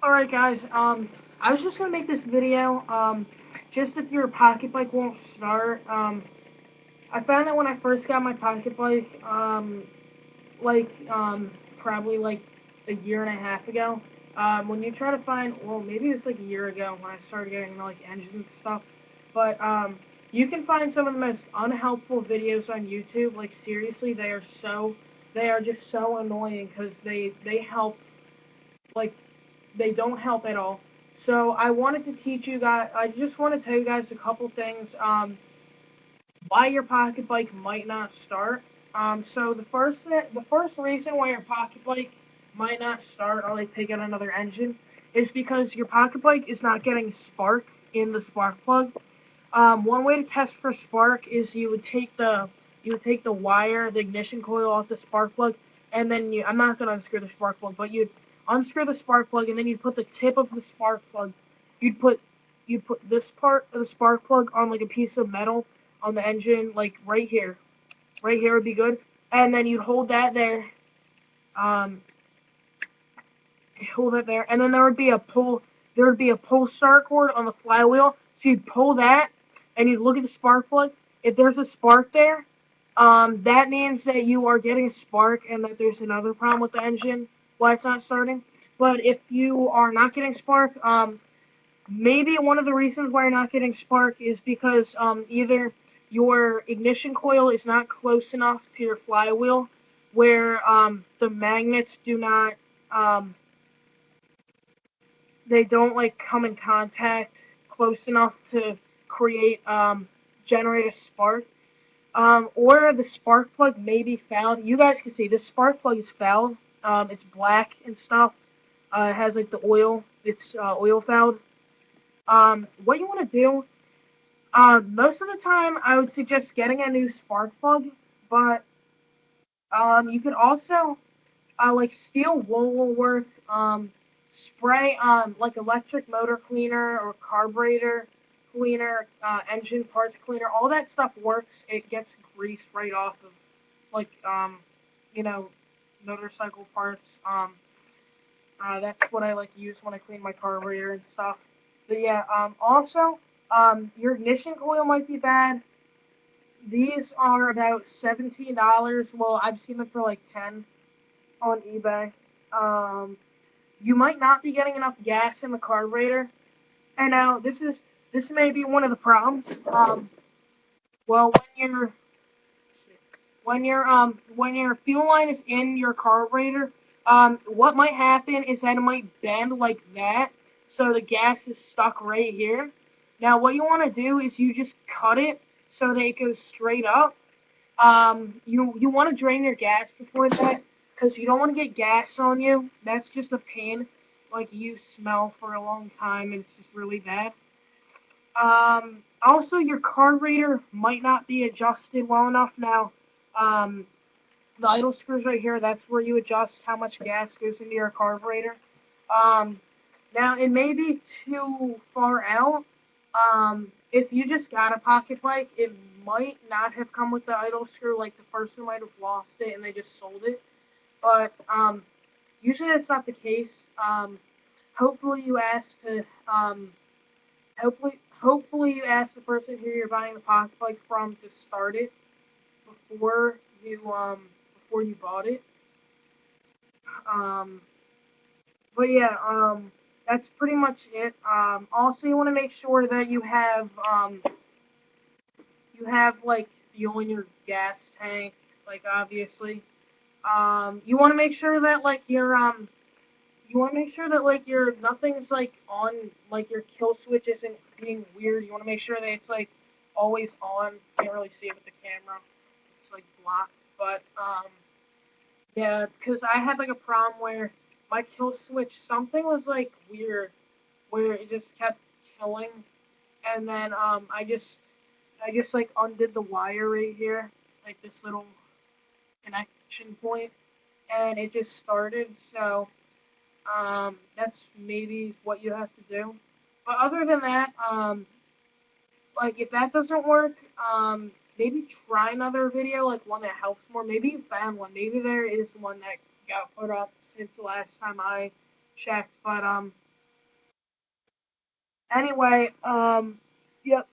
Alright guys, I was just gonna make this video, just if your pocket bike won't start. I found that when I first got my pocket bike, like, probably like a year and a half ago, when you try to find, well, maybe it was like a year ago when I started getting into, like, engines and stuff, but, you can find some of the most unhelpful videos on YouTube. Like, seriously, they are just so annoying, because they help, like, they don't help at all. So I wanted to teach you guys, I just want to tell you guys a couple things, why your pocket bike might not start. So the first reason why your pocket bike might not start, or like take out another engine, is because your pocket bike is not getting spark in the spark plug. One way to test for spark is you would take the wire, the ignition coil off the spark plug, and then I'm not gonna unscrew the spark plug, but you'd unscrew the spark plug, and then you'd put the tip of the spark plug, you'd put this part of the spark plug on like a piece of metal on the engine, like right here would be good, and then you'd um, hold that there, and then there would be a pull start cord on the flywheel, so you'd pull that, and you'd look at the spark plug. If there's a spark there, that means that you are getting a spark, and that there's another problem with the engine why it's not starting. But if you are not getting spark, maybe one of the reasons why you're not getting spark is because either your ignition coil is not close enough to your flywheel, where the magnets do not they don't like come in contact close enough to create generate a spark. Or the spark plug may be fouled. You guys can see this spark plug is fouled. It's black and stuff. It has like the oil. It's oil fouled. What you want to do, most of the time, I would suggest getting a new spark plug, but you could also, like steel wool will work. Spray like electric motor cleaner or carburetor cleaner, engine parts cleaner. All that stuff works. It gets grease right off of like you know motorcycle parts. That's what I like to use when I clean my carburetor and stuff. But yeah, also, your ignition coil might be bad. These are about $17. Well, I've seen them for like 10 on eBay. You might not be getting enough gas in the carburetor. And now this may be one of the problems. Well, when your fuel line is in your carburetor, what might happen is that it might bend like that, so the gas is stuck right here. Now, what you want to do is you just cut it so that it goes straight up. You want to drain your gas before that, because you don't want to get gas on you. That's just a pain. Like, you smell for a long time, and it's just really bad. Also, your carburetor might not be adjusted well enough. Now, the idle screws right here, that's where you adjust how much gas goes into your carburetor. Um, Now, it may be too far out. If you just got a pocket bike, it might not have come with the idle screw. Like, the person might have lost it and they just sold it. But usually that's not the case. Hopefully you ask to hopefully you ask the person who you're buying the pocket bike from to start it before you bought it. Um, but yeah, that's pretty much it. Also, you want to make sure that you have like fuel in your gas tank, like obviously. You want to make sure that your nothing's like on, like your kill switch isn't being weird. You want to make sure that it's like always on. Can't really see it with the camera. It's like blocked, but yeah, because I had like a problem where my kill switch, something was like weird, where it just kept killing, and then I just like undid the wire right here, like this little connection point, and it just started. So that's maybe what you have to do. But other than that, like if that doesn't work, maybe try another video, like one that helps more. Maybe you found one. Maybe there is one that got put up since the last time I checked. But Anyway, yep.